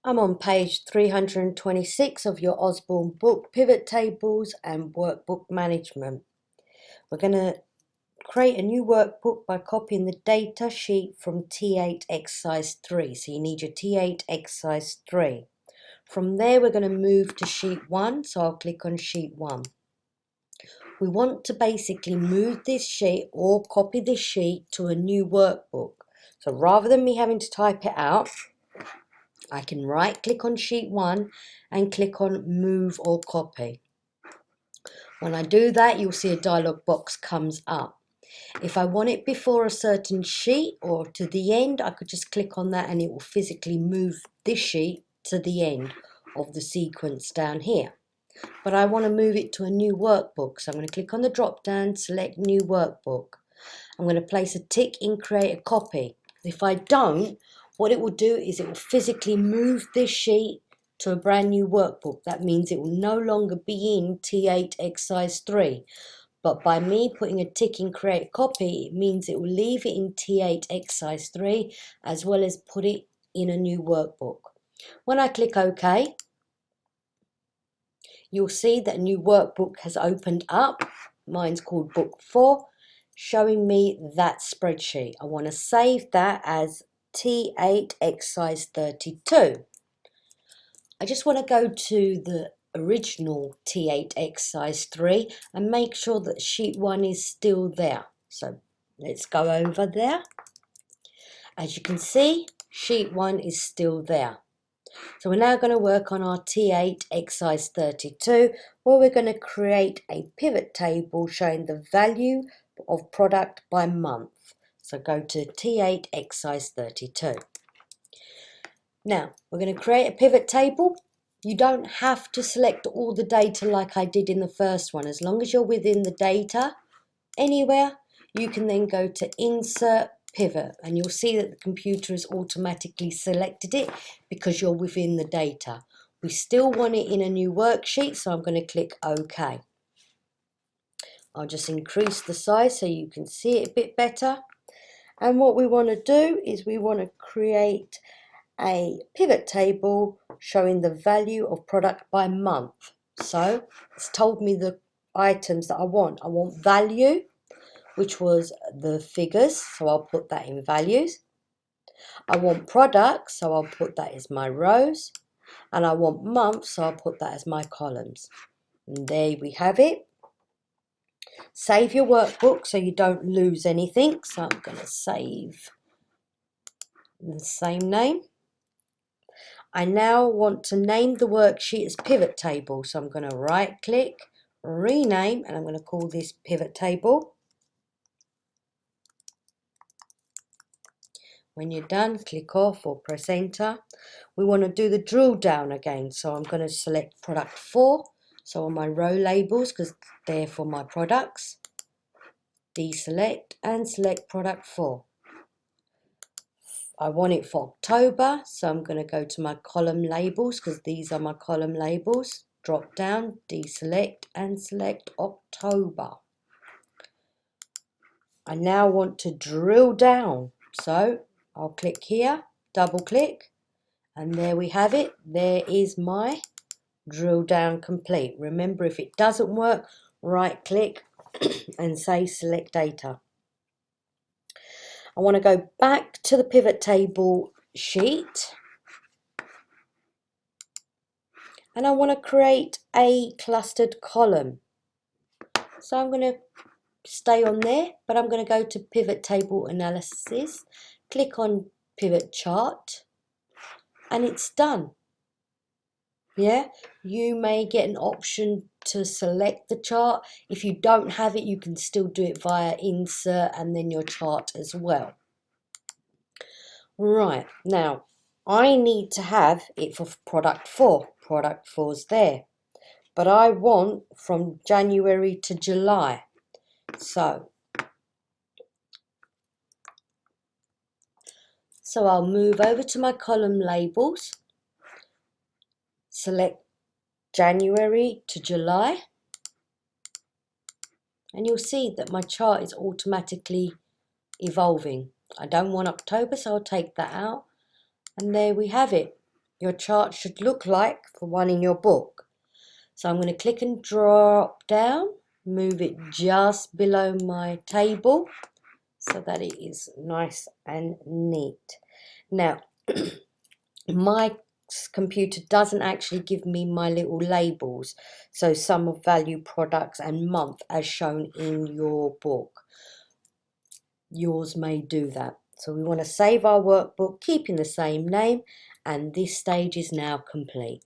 I'm on page 326 of your Osborne book, Pivot Tables and Workbook Management. We're going to create a new workbook by copying the data sheet from T8 exercise 3. So you need your T8 exercise 3. From there, we're going to move to sheet 1. So I'll click on sheet 1. We want to basically move this sheet or copy this sheet to a new workbook. So rather than me having to type it out, I can right click on sheet 1 and click on move or copy. When I do that, you'll see a dialog box comes up. If I want it before a certain sheet or to the end, I could just click on that and it will physically move this sheet to the end of the sequence down here. But I want to move it to a new workbook, so I'm going to click on the drop down, select new workbook. I'm going to place a tick in create a copy. If I don't, what it will do is it will physically move this sheet to a brand new workbook. That means it will no longer be in T8 exercise 3. But by me putting a tick in create copy, it means it will leave it in T8 exercise 3 as well as put it in a new workbook. When I click OK, you'll see that a new workbook has opened up. Mine's called book 4, showing me that spreadsheet. I want to save that as T8 exercise 32. I just want to go to the original T8 exercise 3 and make sure that sheet 1 is still there. So let's go over there. As you can see, sheet 1 is still there. So we're now going to work on our T8 exercise 32, where we're going to create a pivot table showing the value of product by month. So go to T8 exercise 32. Now we're going to create a pivot table. You don't have to select all the data like I did in the first one. As long as you're within the data anywhere, you can then go to insert pivot and you'll see that the computer has automatically selected it because you're within the data. We still want it in a new worksheet, so I'm going to click OK. I'll just increase the size so you can see it a bit better. And what we want to do is we want to create a pivot table showing the value of product by month. So it's told me the items that I want. I want value, which was the figures, so I'll put that in values. I want products, so I'll put that as my rows. And I want months, so I'll put that as my columns. And there we have it. Save your workbook so you don't lose anything. So I'm going to save the same name. I now want to name the worksheet as pivot table. So I'm going to right click, rename, and I'm going to call this pivot table. When you're done, click off or press enter. We want to do the drill down again. So I'm going to select product 4. So on my row labels, because they're for my products, deselect and select product 4. I want it for October, so I'm going to go to my column labels because these are my column labels. Drop down, deselect and select October. I now want to drill down, so I'll click here, double click, and there we have it. There is my drill down complete. Remember, if it doesn't work, right click and say select data. I want to go back to the pivot table sheet and I want to create a clustered column. So I'm going to stay on there, but I'm going to go to pivot table analysis, click on pivot chart, and it's done. Yeah, you may get an option to select the chart. If you don't have it, you can still do it via insert and then your chart as well. Right, now I need to have it for product 4. Product 4's there. But I want from January to July. So I'll move over to my column labels, select January to July, and you'll see that my chart is automatically evolving. I don't want October, so I'll take that out. And there we have it. your chart should look like for one in your book. So I'm going to click and drop down, move it just below my table so that it is nice and neat. Now, my computer doesn't actually give me my little labels, so sum of value, products and month as shown in your book. Yours may do that. So we want to save our workbook, keeping the same name, and this stage is now complete.